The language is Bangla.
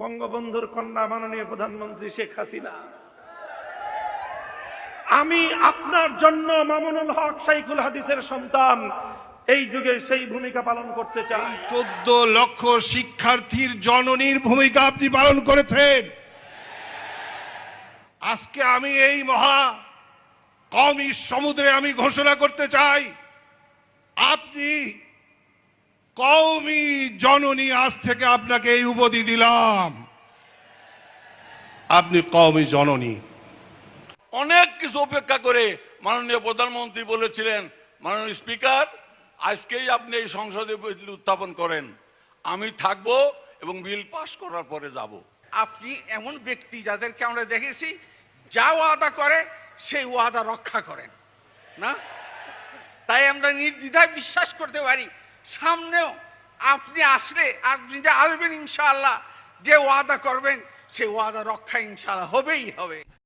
বঙ্গবন্ধুর কন্যা মাননীয় প্রধানমন্ত্রী শেখ হাসিনা, আমি আপনার জন্য মামুনুল হক শাইখুল হাদিসের সন্তান এই যুগে সেই ভূমিকা পালন করতে চাই। 14 লক্ষ শিক্ষার্থীর জননীর ভূমিকা আপনি পালন করেছেন। আজকে আমি এই মহা কওমি সমুদ্রে আমি ঘোষণা করতে চাই, আপনি কওমি জননী। আজ থেকে আপনাকে এই উপাধি দিলাম, আপনি কওমি জননী। অনেক কিছু উপেক্ষা করে মাননীয় প্রধানমন্ত্রী বলেছিলেন, মাননীয় স্পিকার আজকেই আপনি এই সংসদে বিল উত্থাপন করেন, আমি থাকব এবং বিল পাশ করার পরে যাব। আপনি এমন ব্যক্তি যাদেরকে আমরা দেখেছি যা ওয়াদা করে সেই ওয়াদা রক্ষা করেন না, তাই আমরা নির্দ্বিধায় বিশ্বাস করতে পারি সামনেও আপনি আসলে, আপনি যে আসবেন ইনশাআল্লাহ, যে ওয়াদা করবেন সেই ওয়াদা রক্ষা ইনশাআল্লাহ হবেই হবে।